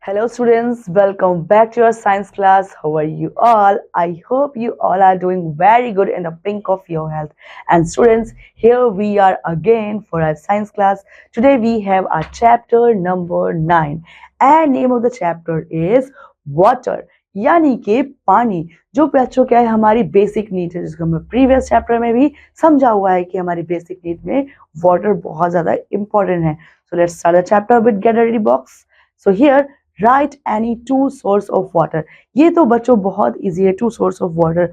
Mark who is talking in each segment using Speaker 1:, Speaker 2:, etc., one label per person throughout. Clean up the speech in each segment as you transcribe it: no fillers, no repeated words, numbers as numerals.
Speaker 1: Hello students, welcome back to your science class. How are you all? I hope you all are doing very good in the pink of your health. And students, here we are again for our science class. Today we have our chapter number 9 and name of the chapter is water. यानी कि पानी जो बच्चों क्या है हमारी basic need है जिसको हमें प्रीवियस चैप्टर में भी समझा हुआ है कि हमारी बेसिक नीड में वाटर बहुत ज्यादा इंपॉर्टेंट है. So let's start the chapter with get ready box. So here write any two source of water. ये तो बच्चों बहुत easy है. Two source of water.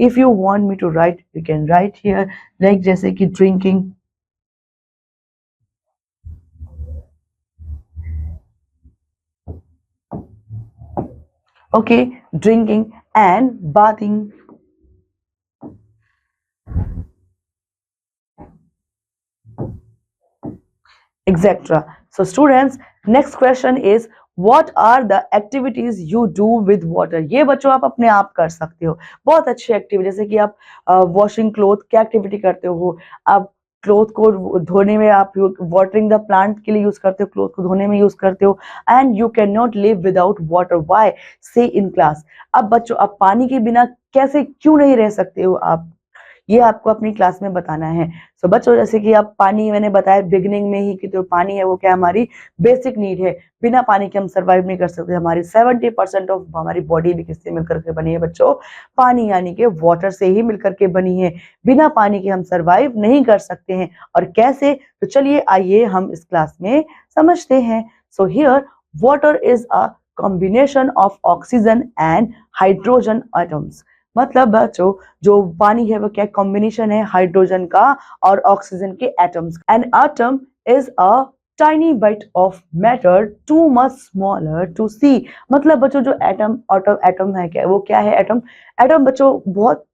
Speaker 1: If you want me to write, you can write here. Like जैसे कि drinking, okay, drinking and bathing. Etc. So students, next question is what are the activities you do with water. ये बच्चों आप अपने आप कर सकते हो. बहुत अच्छी एक्टिविटी जैसे कि आप वॉशिंग क्लोथ क्या एक्टिविटी करते हो. आप क्लोथ को धोने में आप वाटरिंग द प्लांट के लिए यूज करते हो. क्लोथ को धोने में यूज करते हो. And you can not live without water. Why से इन क्लास. अब बच्चों आप पानी के बिना कैसे क्यों नहीं रह सकते हो आप, ये आपको अपनी क्लास में बताना है. सो बच्चों जैसे कि आप पानी मैंने बताया बिगिनिंग में ही कि जो पानी है वो क्या हमारी बेसिक नीड है. बिना पानी के हम सर्वाइव नहीं कर सकते. हमारी 70% ऑफ हमारी बॉडी भी किससे मिलकर के बनी है बच्चों, पानी यानी कि वाटर से ही मिलकर के बनी है. बिना पानी के हम सर्वाइव नहीं कर सकते हैं. और कैसे, तो चलिए आइए हम इस क्लास में समझते हैं. So here water is a combination of oxygen and hydrogen atoms. मतलब बच्चों जो पानी है वो क्या कॉम्बिनेशन है हाइड्रोजन का और ऑक्सीजन के atoms. An atom is a tiny bite of matter too much smaller to see. मतलब बच्चों जो एटम है क्या, वो क्या है एटम. एटम बच्चों बहुत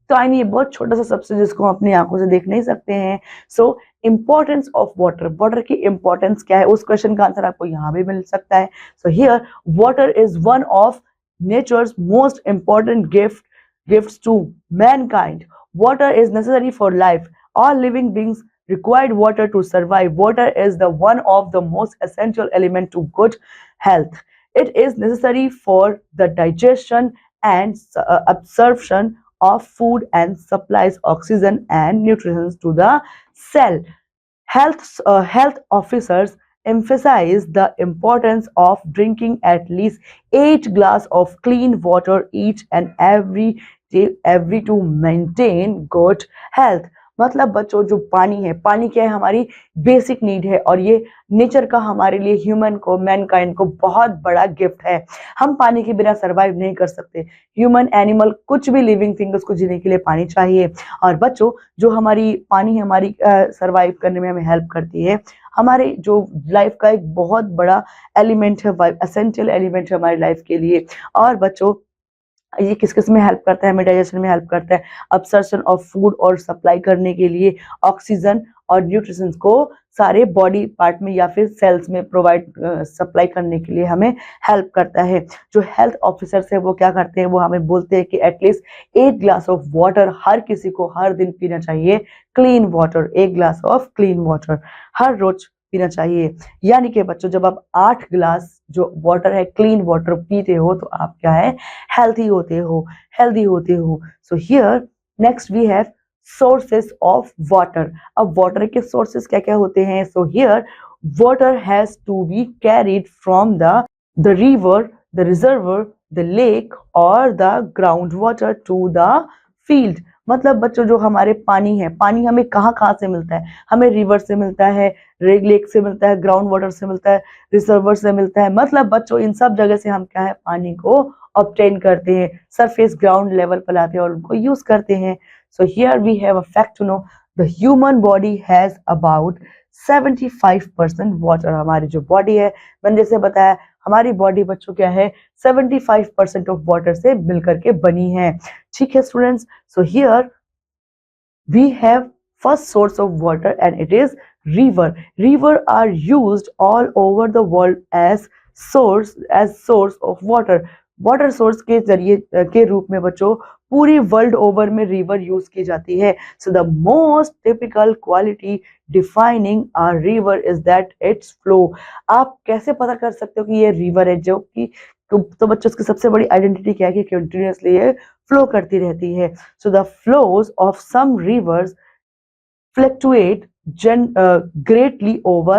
Speaker 1: टाइनी, बहुत छोटा सा सब्सटेंस जिसको हम अपनी आंखों से देख नहीं सकते हैं. सो इंपॉर्टेंस ऑफ वाटर, वाटर की इंपॉर्टेंस क्या है, उस क्वेश्चन का आंसर आपको यहाँ भी मिल सकता है. So here water is one of nature's most important gifts to mankind. Water is necessary for life. All living beings required water to survive. Water is the one of the most essential element to good health. It is necessary for the digestion and absorption of food and supplies oxygen and nutrients to the cell. Health officers emphasize the importance of drinking at least 8 glass of clean water each and every to maintain good health. मतलब बच्चों जो पानी है, पानी क्या है हमारी basic need है और ये नेचर का हमारे लिए ह्यूमन को, मैनकाइंड को बहुत बड़ा गिफ्ट है. हम पानी के बिना सरवाइव नहीं कर सकते. ह्यूमन, एनिमल, कुछ भी लिविंग थिंग उसको जीने के लिए पानी चाहिए. और बच्चों जो हमारी पानी हमारी सरवाइव करने में हमें हेल्प करती है. हमारे जो लाइफ का एक बहुत बड़ा एलिमेंट है, एसेंशियल एलिमेंट है हमारी लाइफ के लिए. और बच्चों ये किस किस में हेल्प करता है, हमें डाइजेशन में हेल्प करता है, अब्सॉर्प्शन ऑफ फूड और सप्लाई करने के लिए ऑक्सीजन और न्यूट्रिशंस को सारे बॉडी पार्ट में या फिर सेल्स में प्रोवाइड सप्लाई करने के लिए हमें हेल्प करता है. जो हेल्थ ऑफिसर्स है वो क्या करते हैं, वो हमें बोलते हैं कि एटलीस्ट 8 ग्लास ऑफ वाटर हर किसी को हर दिन पीना चाहिए. Clean water, 1 glass of clean water हर रोज पीना चाहिए. यानी कि बच्चों जब आप 8 ग्लास जो वाटर है क्लीन वाटर पीते हो तो आप क्या है हेल्थी होते हो. So here next we have sources of water. अब वाटर के सोर्सेस क्या क्या होते हैं. So here water has to be carried from the river, the reservoir, the lake और the ground water to the field. मतलब बच्चों जो हमारे पानी है, पानी हमें कहाँ कहाँ से मिलता है, हमें रिवर से मिलता है, लेक से मिलता है, ग्राउंड वाटर से मिलता है, रिजर्वर से मिलता है. मतलब बच्चों इन सब जगह से हम क्या है पानी को ऑब्टेन करते हैं, सरफेस ग्राउंड लेवल पर लाते हैं और उनको यूज करते हैं. So here we have a fact to know the human body has about 75% water. हमारी जो बॉडी है, मैंने जैसे बताया हमारी बॉडी बच्चों क्या है 75% ऑफ वाटर से मिलकर के बनी है. ठीक है students. So here we have first source of water and it is river. River are used all over the world as source of water. Water source के जरिए के रूप में बच्चों पूरी वर्ल्ड ओवर में रिवर यूज की जाती है। So the most typical quality defining a river is that it's flow. आप कैसे पता कर सकते हो कि ये रिवर है, जो कि तो बच्चों उसकी सबसे बड़ी आइडेंटिटी क्या है कि कंटिन्यूअसली ये फ्लो करती रहती है। So the flows of some rivers fluctuate greatly over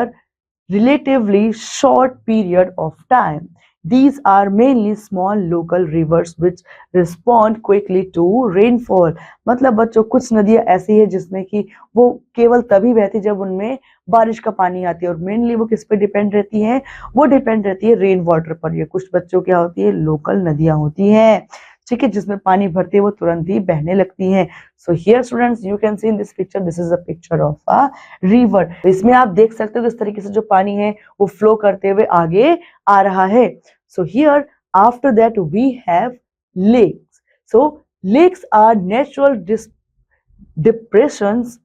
Speaker 1: relatively short period of time. These are mainly small local rivers which respond quickly to rainfall. मतलब बच्चों कुछ नदियां ऐसी है जिसमें कि वो केवल तभी बहती जब उनमें बारिश का पानी आती है, और मेनली वो किस पे डिपेंड रहती है, वो डिपेंड रहती है रेन वाटर पर। ये कुछ बच्चों क्या होती है, लोकल नदियां होती हैं, ठीक है, जिसमें पानी भरती है वो तुरंत ही बहने लगती हैं। So here students you can see in this picture, this is a picture of a river. इसमें आप देख सकते हो किस तरीके से जो पानी है वो फ्लो करते हुए आगे आ रहा है। So here after that we have lakes. So lakes are natural depressions.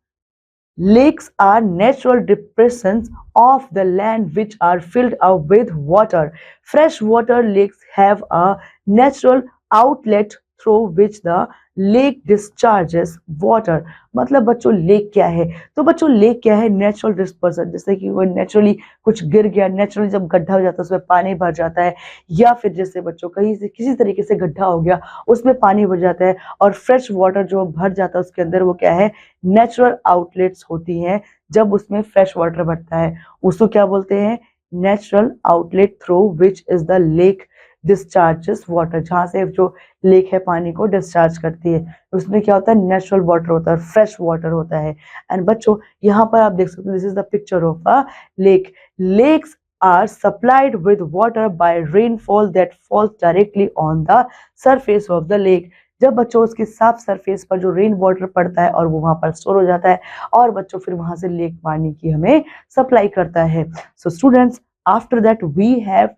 Speaker 1: Lakes are natural depressions of the land which are filled up with water. Freshwater lakes have a natural outlet through which the lake discharges water. मतलब बच्चों lake क्या है, तो बच्चों lake क्या है, natural dispersion, जैसे कि वो नेचुरली कुछ गिर गया, नेचुरली जब गड्ढा हो जाता है उसमें पानी भर जाता है, या फिर जैसे बच्चों कहीं से किसी तरीके से गड्ढा हो गया उसमें पानी भर जाता है, और फ्रेश वाटर जो भर जाता है उसके अंदर वो क्या है, नेचुरल आउटलेट्स होती हैं। जब उसमें फ्रेश वाटर भरता है उसको क्या बोलते हैं, natural outlet through which is the lake discharges water, जहां से जो लेक है पानी को डिस्चार्ज करती है, उसमें क्या होता है, नेचुरल वाटर होता है, फ्रेश वाटर होता है। एंड बच्चों यहाँ पर आप देख सकते हो, this is the picture of a lake. Lakes are supplied with water by rainfall that falls directly on the surface of the lake. जब बच्चों उसके साफ सरफेस पर जो रेन वाटर पड़ता है और वो वहां पर स्टोर हो जाता है, और बच्चों फिर वहां से लेक पानी की हमें सप्लाई करता है। So students after that we have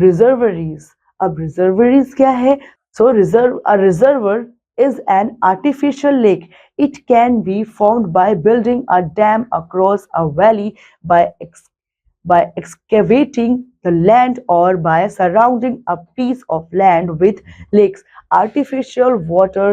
Speaker 1: reservoirs. अब रिजर्वरीज क्या है, so reservoir is an artificial lake. It can be formed by building a dam across a valley, by excavating the land, or by surrounding a piece of land with lakes. Artificial water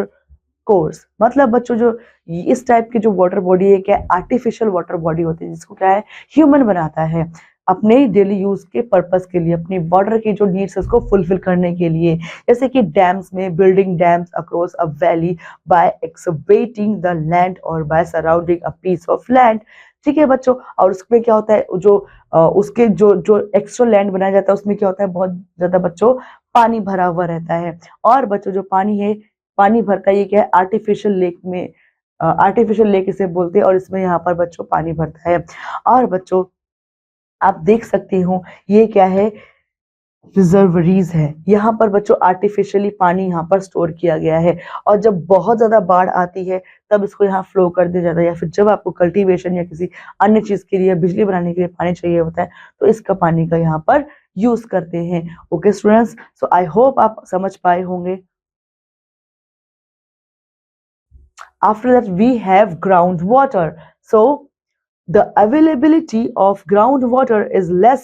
Speaker 1: course मतलब बच्चों जो इस type की जो water body है, क्या artificial water body होती है, जिसको क्या है ह्यूमन बनाता है अपने डेली यूज के पर्पस के लिए, अपनी वाटर की जो नीड्स है उसको फुलफिल करने के लिए, जैसे कि डैम्स में building dams across a valley, by excavating the land, और by surrounding a piece of land. ठीक है बच्चों, और उसमें क्या होता है, जो उसके जो जो एक्स्ट्रा लैंड बनाया जाता है उसमें क्या होता है, बहुत ज्यादा बच्चों पानी भरा हुआ रहता है, और बच्चों जो पानी है, पानी भरता है, ये क्या है आर्टिफिशियल लेक में, आर्टिफिशियल लेक इसे बोलते हैं, और इसमें यहाँ पर बच्चों पानी भरता है। और बच्चों आप देख सकते हो ये क्या है, रिजर्वरीज है, यहाँ पर बच्चों आर्टिफिशियली पानी यहाँ पर स्टोर किया गया है, और जब बहुत ज्यादा बाढ़ आती है तब इसको यहाँ फ्लो कर दिया जाता है, या फिर जब आपको कल्टीवेशन या किसी अन्य चीज के लिए, बिजली बनाने के लिए पानी चाहिए होता है, तो इसका पानी का यहाँ पर यूज करते हैं। Okay students, so I hope आप समझ पाए होंगे। After that we have ground water. So the availability of groundwater is less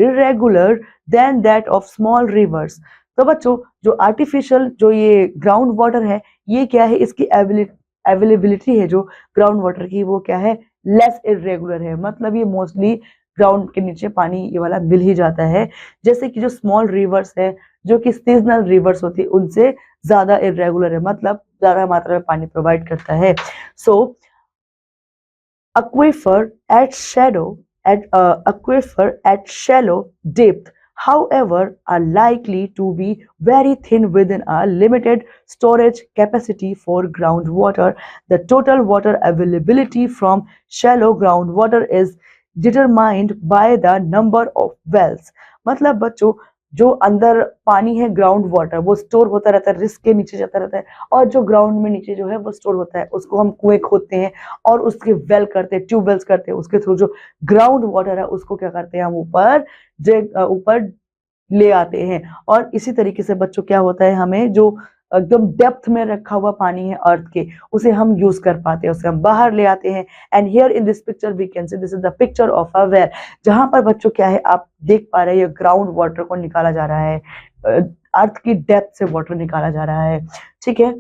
Speaker 1: irregular than that of small rivers. तो बच्चों जो आर्टिफिशियल जो ये ग्राउंड वाटर है, ये क्या है, इसकी अवेलेबिलिटी है जो ग्राउंड वाटर की, वो क्या है, लेस इरेगुलर है, मतलब ये मोस्टली ग्राउंड के नीचे पानी ये वाला मिल ही जाता है, जैसे कि जो स्मॉल रिवर्स है, जो कि सीजनल रिवर्स होती है, उनसे ज्यादा इरेगुलर है, मतलब ज्यादा मात्रा में पानी प्रोवाइड करता है। सो aquifer at shallow depth, however, are likely to be very thin within a limited storage capacity for groundwater. The total water availability from shallow groundwater is determined by the number of wells. मतलब बच्चों जो अंदर पानी है ground water वो store होता रहता है, रिस्क के नीचे जाता रहता है, और जो ग्राउंड में नीचे जो है वो स्टोर होता है, उसको हम कुएं खोदते हैं और उसके वेल करते हैं, ट्यूबवेल्स करते हैं, उसके थ्रू जो ग्राउंड वाटर है उसको क्या करते हैं हम ऊपर ले आते हैं। और इसी तरीके से बच्चों क्या होता है, हमें जो एकदम डेप्थ में रखा हुआ पानी है अर्थ के, उसे हम यूज कर पाते हैं, उसे हम बाहर ले आते हैं। And here in this picture we can see this is the picture of a well, जहां पर बच्चों क्या है आप देख पा रहे हैं, ये ग्राउंड वाटर को निकाला जा रहा है, अर्थ की डेप्थ से वाटर निकाला जा रहा है, ठीक है।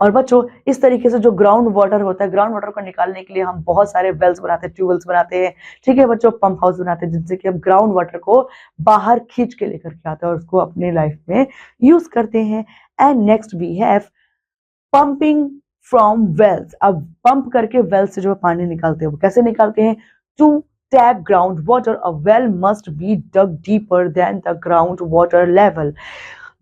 Speaker 1: और बच्चों इस तरीके से जो ग्राउंड वाटर होता है, ग्राउंड वाटर को निकालने के लिए हम बहुत सारे वेल्स बनाते हैं, ट्यूबवेल्स बनाते हैं, ठीक है बच्चों, पंप हाउस बनाते हैं, जिनसे कि हम ग्राउंड वाटर को बाहर खींच के लेकर के आते हैं और उसको अपनी लाइफ में यूज करते हैं। And next we have pumping from wells. अब पंप करके वेल से जो पानी निकालते हैं, वो कैसे निकालते हैं? To tap groundwater, a well must be dug deeper than the groundwater level.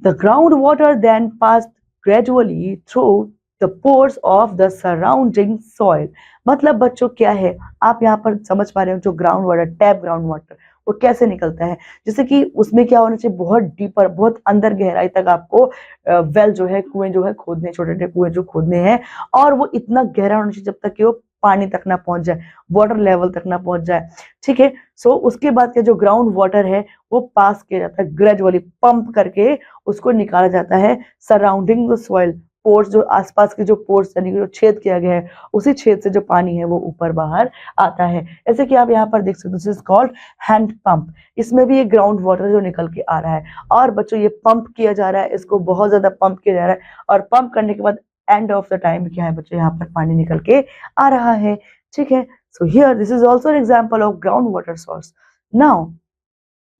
Speaker 1: The groundwater then passed gradually through the pores of the surrounding soil. मतलब बच्चों क्या है, आप यहाँ पर समझ पा रहे हो, जो ground water, tap ground water, वो कैसे निकलता है? जैसे कि उसमें क्या होना चाहिए, बहुत डीपर, बहुत अंदर गहराई तक आपको वेल जो है, कुएं जो है खोदने, छोटे छोटे कुएं जो खोदने हैं, और वो इतना गहरा होना चाहिए जब तक कि वो पानी तक ना पहुंच जाए, वाटर लेवल तक ना पहुंच जाए, ठीक है। सो उसके बाद के जो ग्राउंड वाटर है वो पास किया जाता है, ग्रेजुअली पंप करके उसको निकाला जाता है सराउंडिंग द सॉइल, पोर्स, जो आसपास के जो पोर्स यानी कि जो छेद किया गया है, उसी छेद से जो पानी है वो ऊपर बाहर आता है। जैसे कि आप यहाँ पर देख सकते हो, this is called hand pump. इसमें भी ये ग्राउंड वाटर जो निकल के आ रहा है, और बच्चों ये पंप किया जा रहा है, इसको बहुत ज्यादा पंप किया जा रहा है, और पंप करने के बाद एंड ऑफ द टाइम क्या है बच्चों, यहाँ पर पानी निकल के आ रहा है, ठीक है। So here this is also an example of ground water source. Now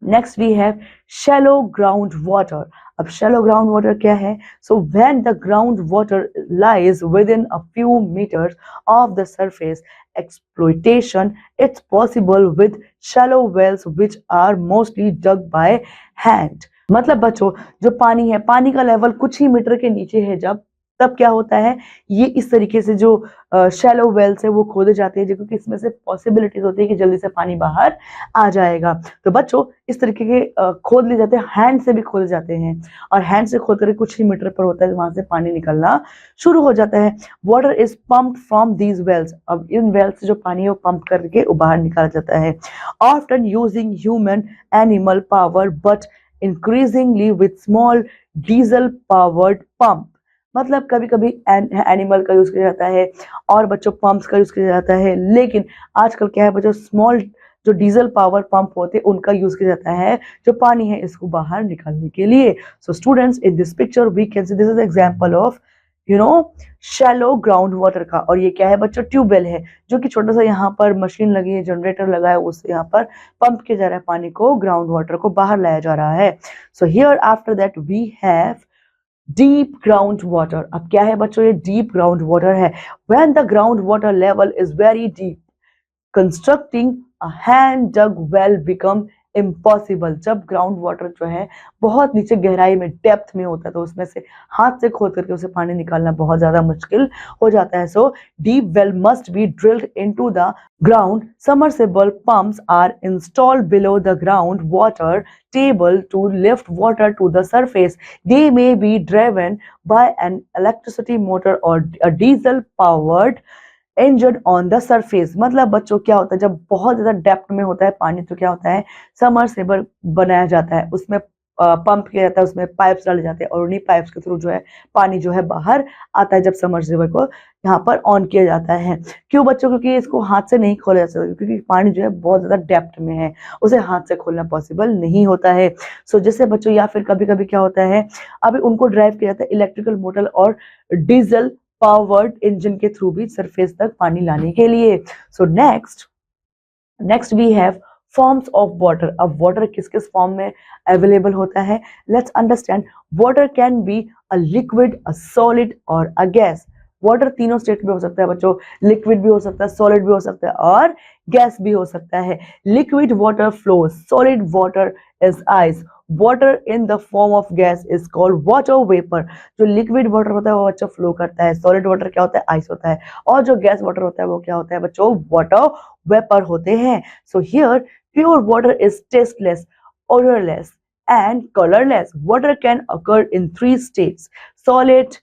Speaker 1: next we have shallow ground water. अब शैलो ग्राउंड वाटर क्या है? So when the ground water lies within a few metres of the surface, exploitation it's possible with shallow wells which are mostly dug by hand। मतलब बच्चों जो पानी है, पानी का लेवल कुछ ही मीटर के नीचे है जब, तब क्या होता है, ये इस तरीके से जो शैलो वेल्स है वो खोदे जाते हैं, क्योंकि इसमें से पॉसिबिलिटीज होती है कि जल्दी से पानी बाहर आ जाएगा। तो बच्चों इस तरीके के खोद लिए जाते हैं, हैंड से भी खोदे जाते हैं, और हैंड से खोद करके कुछ ही मीटर पर होता है, वहां से पानी निकलना शुरू हो जाता है। Water is pumped from these wells. अब इन वेल्स से जो पानी है वो पंप करके बाहर निकाला जाता है, often using human animal power but increasingly with small diesel powered pump. मतलब कभी कभी एनिमल का यूज किया जाता है और बच्चों पंप्स का यूज किया जाता है, लेकिन आजकल क्या है बच्चों, स्मॉल जो डीजल पावर पंप होते हैं उनका यूज किया जाता है, जो पानी है इसको बाहर निकालने के लिए। So students in this picture we can see this is example of shallow ground water का। और ये क्या है बच्चों, ट्यूबवेल है, जो कि छोटा सा यहाँ पर मशीन लगी है, जनरेटर लगा है, उससे यहाँ पर पंप किया जा रहा है, पानी को, ग्राउंड वाटर को बाहर लाया जा रहा है। So here after that we have deep ground water. अब क्या है बच्चों, ये डीप ग्राउंड वाटर है। When the ground water level is very deep, constructing a hand dug well become impossible. जब ग्राउंड वाटर जो है बहुत नीचे गहराई में, डेप्थ में होता है, तो उसमें से हाथ से खोद करके उसे पानी निकालना बहुत ज्यादा मुश्किल हो जाता है। So deep well must be drilled into the ground. Submersible pumps are installed below the ground water table to lift water to the surface. They may be driven by an electricity motor or a diesel powered engine on the surface। मतलब बच्चों क्या होता है, जब बहुत ज्यादा depth में होता है पानी, तो क्या होता है, सबमर्सिबल बनाया जाता है, उसमें पंप किया जाता है, उसमें पाइप्स डाले जाते हैं, और उन्हीं पाइप्स के थ्रू जो है पानी जो है बाहर आता है, जब सबमर्सिबल को यहाँ पर ऑन किया जाता है। क्यों बच्चों? क्योंकि इसको हाथ से नहीं खोला जा सकता, क्योंकि पानी जो है बहुत ज्यादा डेप्थ में है, उसे हाथ से खोलना पॉसिबल नहीं होता है। सो जैसे बच्चों, या फिर कभी कभी क्या होता है, अभी उनको ड्राइव किया जाता है इलेक्ट्रिकल मोटर और डीजल पावर्ड इंजन के थ्रू भी सरफेस तक पानी लाने के लिए। So next we have forms of water. अब वाटर किस किस फॉर्म में अवेलेबल होता है, let's understand. Water can be a liquid, a solid और अ गैस। वाटर तीनों स्टेट में हो सकता है बच्चों, लिक्विड भी हो सकता है, सॉलिड भी हो सकता है, और गैस भी हो सकता है। Liquid water flows, solid water is ice, water in the form of gas is called water vapour. जो लिक्विड वाटर होता है वो बच्चों फ्लो करता है, सॉलिड वाटर क्या होता है, आइस होता है, और जो गैस वाटर होता है वो क्या होता है बच्चों, वाटर वेपर होते हैं। So here pure water is tasteless, odorless and colorless. Water can occur in three states: solid,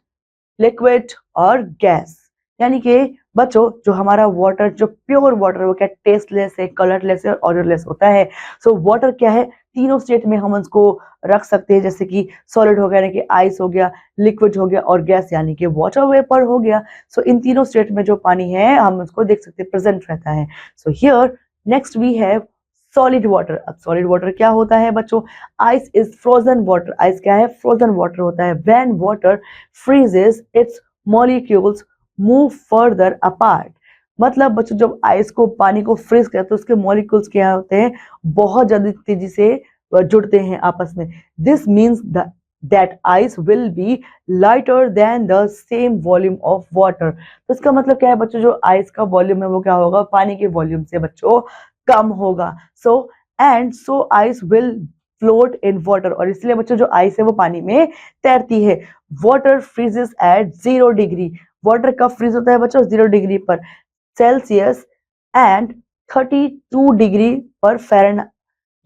Speaker 1: liquid और gas। यानी कि बच्चों जो हमारा वाटर, जो प्योर वाटर, वो क्या टेस्टलेस है, कलरलेस है और ऑडरलेस होता है। सो वाटर क्या है, तीनों स्टेट में हम उसको रख सकते हैं, जैसे कि सॉलिड हो गया यानी कि आइस हो गया, लिक्विड हो गया और गैस यानी कि वाटर वेपर हो गया। सो इन तीनों स्टेट में जो पानी है हम उसको देख सकते हैं, प्रेजेंट रहता है। So here next we have solid water. अब सॉलिड वाटर क्या होता है बच्चों, ice is frozen water. Ice क्या है, फ्रोजन वाटर होता है। When water freezes its molecules move further apart. मतलब बच्चों जब आइस को, पानी को फ्रीज करते हैं तो उसके मॉलिक्यूल्स क्या होते हैं, बहुत ज्यादा तेजी से जुड़ते हैं आपस में। This means that ice will be lighter than the same volume of water. तो इसका मतलब क्या है बच्चों, जो आइस का वॉल्यूम है वो क्या होगा, पानी के वॉल्यूम से बच्चों कम होगा। So ice will float in water, और इसलिए बच्चों जो आइस है वो पानी में तैरती है। Water freezes at 0 degree. Water कब फ्रीज होता है बच्चों, 0 डिग्री पर सेल्सियस एंड 32 डिग्री पर फ़ारेनहाइट।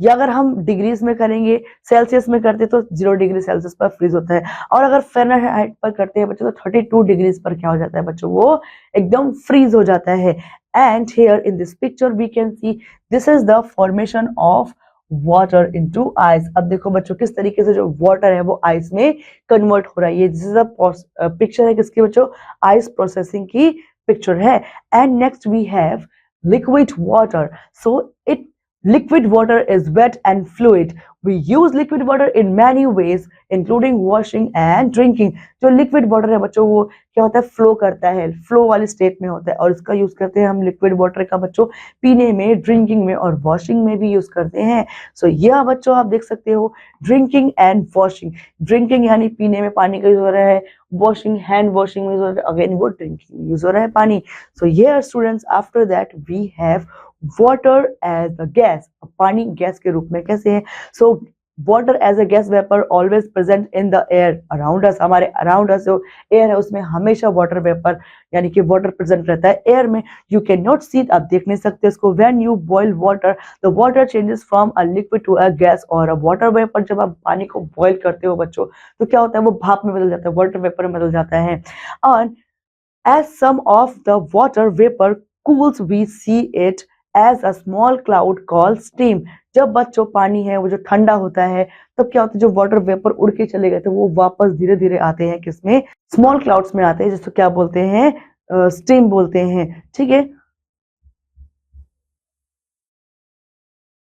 Speaker 1: या अगर हम डिग्रीज में करेंगे, सेल्सियस में करते तो 0 डिग्री सेल्सियस पर फ्रीज होता है, और अगर फ़ारेनहाइट पर करते हैं बच्चों तो 32 डिग्रीज पर क्या हो जाता है बच्चों, वो एकदम फ्रीज हो जाता है। And here in this picture we can see this is the formation of water into ice. अब देखो बच्चों किस तरीके से जो वाटर है वो आइस में कन्वर्ट हो रहा है। ये दिस इज अ पिक्चर है किसकी बच्चों, आइस प्रोसेसिंग की पिक्चर है। And next we have liquid water. So it liquid water is wet and fluid. We use liquid water in many ways including washing and drinking. जो liquid water है बच्चों वो क्या होता है, फ्लो करता है, फ्लो वाली स्टेट में होता है, और इसका यूज करते हैं हम लिक्विड वाटर का बच्चों पीने में, ड्रिंकिंग में और वॉशिंग में भी यूज करते हैं। सो यह बच्चों आप देख सकते हो ड्रिंकिंग एंड वॉशिंग। ड्रिंकिंग यानी पीने में पानी का यूज हो रहा है, वॉशिंग हैंड वॉशिंग में यूज हो रहा है, अगेन वो ड्रिंकिंग में यूज हो रहा है पानी। So here students after that we have water as a gas. पानी गैस के रूप में कैसे है, so water as a gas vapour always present in the air around us. हमारे अराउंड अस जो एयर है उसमें हमेशा वाटर वेपर यानी कि वाटर प्रेजेंट रहता है एयर में। यू कैन नॉट सी, आप देख नहीं सकते इसको। When you boil water the water changes from a liquid to a gas और अ वाटर वेपर। जब आप पानी को बॉइल करते हो बच्चों तो क्या होता है, वो भाप में बदल जाता है, वाटर वेपर में बदल जाता है। और as some of the water vapor cools, we see it as a small cloud called steam. जब बच्चों पानी है वो जो ठंडा होता है तब क्या होता है, जो वाटर वेपर उड़ के चले गए थे वो वापस धीरे धीरे आते हैं किसमें, स्मॉल क्लाउड्स में आते हैं, जिसको क्या बोलते हैं, स्टीम बोलते हैं। ठीक है,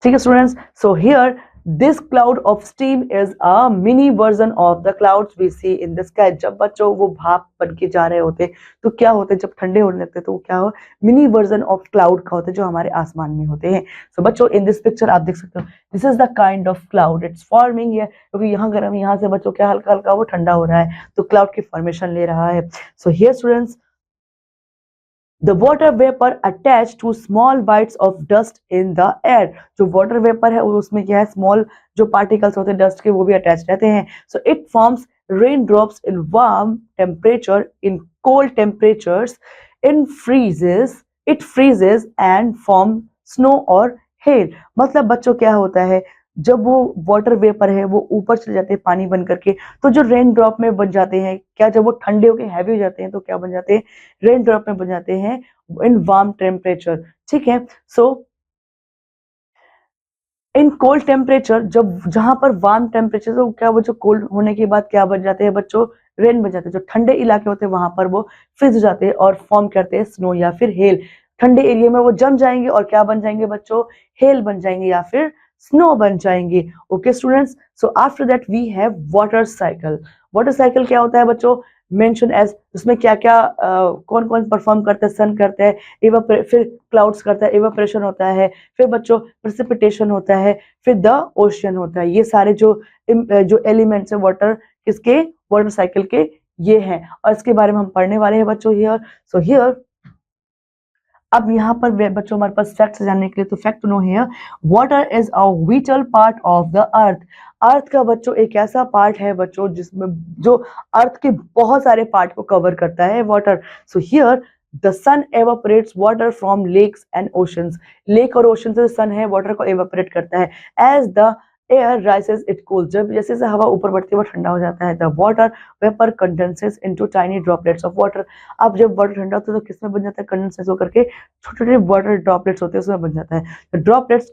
Speaker 1: ठीक है students. So here this cloud of steam is a mini version of the clouds we see in the sky. जब बच्चों वो भाप बन के जा रहे होते तो क्या होते, जब ठंडे होने लगते तो वो क्या हो, मिनी वर्जन ऑफ क्लाउड का होता है जो हमारे आसमान में होते हैं। सो बच्चों इन दिस पिक्चर आप देख सकते हो this is the kind of cloud it's forming here, क्योंकि यहाँ गर्म, यहाँ से बच्चों क्या हल्का हल्का वो ठंडा हो रहा है तो क्लाउड की फॉर्मेशन ले रहा है। So here students the water vapor attached to small bites of dust in the air। जो water vapor है उसमें क्या है, small जो particles होते हैं dust के वो भी attached रहते हैं। So it forms raindrops in warm temperature, in cold temperatures it freezes and form snow or hail। मतलब बच्चों क्या होता है, जब वो वाटर वेपर है वो ऊपर चले जाते हैं पानी बन करके तो जो रेन ड्रॉप में बन जाते हैं, क्या जब वो ठंडे होके हैवी हो जाते हैं तो क्या बन जाते हैं, रेन ड्रॉप में बन जाते हैं इन वार्म टेम्परेचर। ठीक है, सो इन कोल्ड टेम्परेचर, जब जहां पर वार्म टेम्परेचर तो क्या वो जो कोल्ड होने के बाद क्या बन जाते हैं बच्चों, रेन बन जाते हैं। जो ठंडे इलाके होते हैं वहां पर वो फ्रीज हो जाते हैं और फॉर्म करते हैं स्नो या फिर हेल। ठंडे एरिया में वो जम जाएंगे और क्या बन जाएंगे बच्चों, हेल बन जाएंगे या फिर स्नो बन जाएंगे। Okay students, so after that we have water cycle. Water cycle क्या होता है बच्चों, मेंशन एज, उसमें क्या क्या कौन कौन परफॉर्म करता है, सन करता है, फिर क्लाउड्स करता है, इवापोरेशन होता है, फिर बच्चों प्रेसिपिटेशन होता है, फिर द ओशियन होता है। ये सारे जो एलिमेंट्स है वाटर किसके, वाटर साइकिल के ये हैं, और इसके बारे में हम पढ़ने वाले हैं बच्चों हियर। सो हियर अब यहाँ पर बच्चों हमारे पास फैक्ट्स जानने के लिए, तो fact know here water is a vital part of the earth. Earth का बच्चों एक ऐसा पार्ट है बच्चों जिसमें जो अर्थ के बहुत सारे पार्ट को कवर करता है water. So here the sun evaporates water from lakes and oceans. Lake और ओशन से सन है वाटर को एवापोरेट करता है। As the air rises it cool, जब जैसे जैसे हवा ऊपर बढ़ती है वो ठंडा हो जाता है। The water vapour condenses into tiny droplets of water, अब जब वाटर ठंडा होता है तो किसमें बन जाता है, कंडेंसेस होकर के छोटे छोटे वाटर ड्रॉपलेट्स होते हैं उसमें बन जाता है। The droplets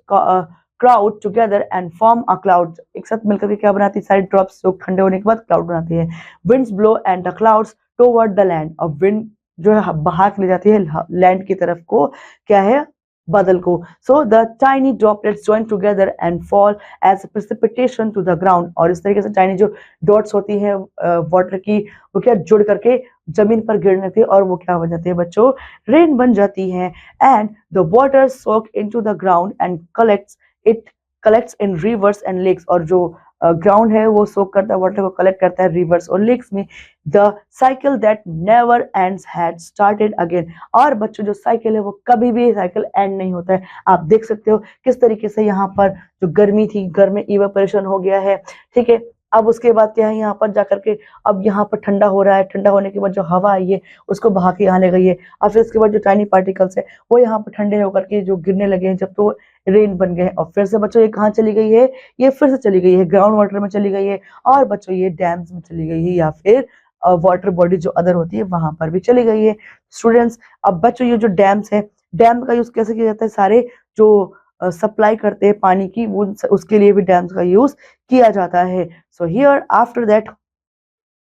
Speaker 1: crowd together and form a cloud, एक साथ मिलकर के क्या बनाती है, सारी ड्रॉप्स जो ठंडे होने के बाद क्लाउड बनाती है। Winds blow and the clouds toward the land, अब विंड जो है बहा के ले जाती है लैंड की तरफ को, क्या है, बादल को। So the tiny droplets join together and fall as precipitation to the ground, और इस तरीके से टाइनी जो डॉट्स होती है वाटर की, वो क्या जुड़ करके जमीन पर गिरने थी और वो क्या बन जाती है बच्चों, रेन बन जाती है। And the water soak into the ground and collects in rivers and lakes, और जो ग्राउंड है वो सोक करता है, वाटर को कलेक्ट करता है रिवर्स और लेक्स में। The cycle that never ends had started again, और बच्चों जो साइकिल है वो कभी भी साइकिल एंड नहीं होता है। आप देख सकते हो किस तरीके से यहाँ पर जो गर्मी थी, गर्मी इवेपोरेशन हो गया है, ठीक है। अब उसके बाद क्या है, यहाँ पर जाकर के अब यहाँ पर ठंडा हो रहा है, ठंडा होने के बाद जो हवा आई है उसको बहा के यहाँ ले गई है, और फिर उसके बाद जो टाइनी पार्टिकल्स है वो यहाँ पर ठंडे होकर के जो गिरने लगे हैं, जब तो रेन बन गए हैं। और फिर से बच्चों ये कहाँ चली गई है, ये फिर से चली गई है ग्राउंड वाटर में चली गई है, और बच्चों ये डैम्स में चली गई है, या फिर वाटर बॉडी जो अदर होती है वहां पर भी चली गई है। स्टूडेंट्स, अब बच्चों ये जो डैम्स है, डैम का यूज कैसे किया जाता है, सारे जो सप्लाई करते हैं पानी की वो उसके लिए भी डैम्स का यूज किया जाता है। So here after that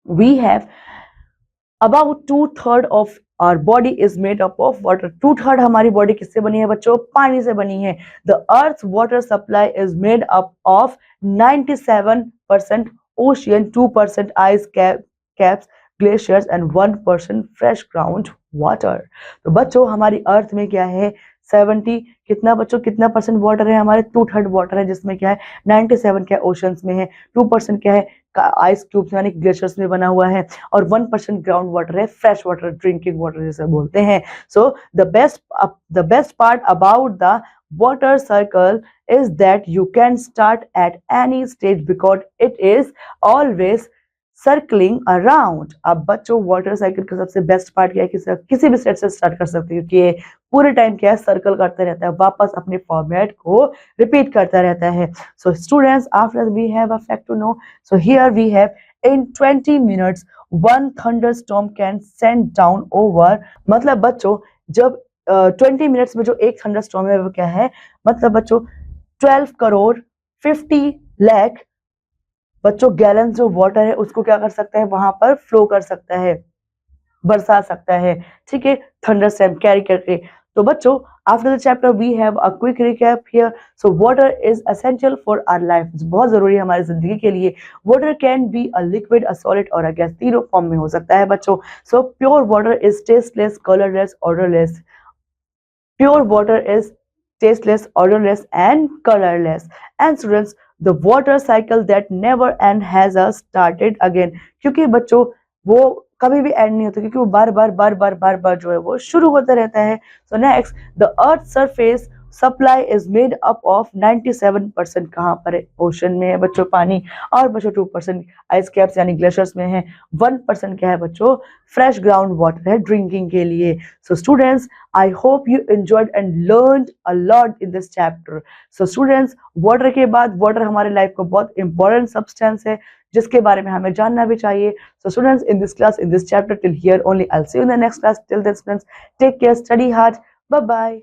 Speaker 1: we have about 2/3 of our body is made up of water, 2/3 हमारी बॉडी किससे बनी है बच्चों, पानी से बनी है। The earth water supply is made up of 97% ocean, 2% ice caps, glaciers and 1% fresh ground water. तो बच्चों हमारी अर्थ में क्या है, 70 कितना बच्चों, कितना परसेंट वाटर है हमारे, 2/3 वाटर है, जिसमें क्या है 97 क्या ओशंस में है, 2% क्या है आइस क्यूब्स यानी ग्लेशियर्स में बना हुआ है, और 1% ग्राउंड वाटर है, फ्रेश वाटर, ड्रिंकिंग वाटर जिसे बोलते हैं। So the best part about the water cycle is that you can start at any stage because it is always circling around. अब बच्चों वाटर साइकिल का सबसे बेस्ट पार्ट क्या है, किसी भी स्टेट से स्टार्ट कर सकते हो, क्योंकि ये पूरे टाइम क्या है, सर्कल करता रहता है, वापस अपने फॉर्मेट को रिपीट करता रहता है। So students, after we have a fact to know, so here we have in 20 minutes 1 thunderstorm can send down over, मतलब बच्चों जब 20 मिनट्स में जो एक थंडरस्टॉर्म है वो क्या है, मतलब बच्चों 12 करोड़ 50 लाख बच्चों गैलन जो वाटर है उसको क्या कर सकता है, वहां पर फ्लो कर सकता है, बरसा सकता है, ठीक है, थंडरस्टॉर्म कैरी करके। तो बच्चों after the chapter we have a quick recap here. So water is essential for our life, बहुत जरूरी है हमारी जिंदगी के लिए। Water can be a liquid, a solid और अ गैस, तीनों फॉर्म में हो सकता है बच्चों। So pure water is tasteless, colourless, odourless. Pure water is tasteless, odorless, and colorless. And students, the water cycle that never end has a started again. क्योंकि बच्चों वो कभी भी एंड नहीं होता, क्योंकि वो बार बार जो है वो शुरू होता रहता है। So next, the earth surface supply is made up of 97% कहाँ पर है, ओशन में है बच्चों पानी, और बच्चों 2% आइस कैप्स यानी ग्लेशियर्स में है, 1% क्या है बच्चों, फ्रेश ग्राउंड वाटर है ड्रिंकिंग के लिए। So students, I hope you enjoyed and learned a lot in this chapter. So students, water के बाद वाटर हमारे लाइफ को बहुत इंपॉर्टेंट सब्सटेंस है जिसके बारे में हमें जानना भी चाहिए। So students, in this class, in this chapter, till here only, I will see you in the next class. Till then students, take care, study hard, bye bye.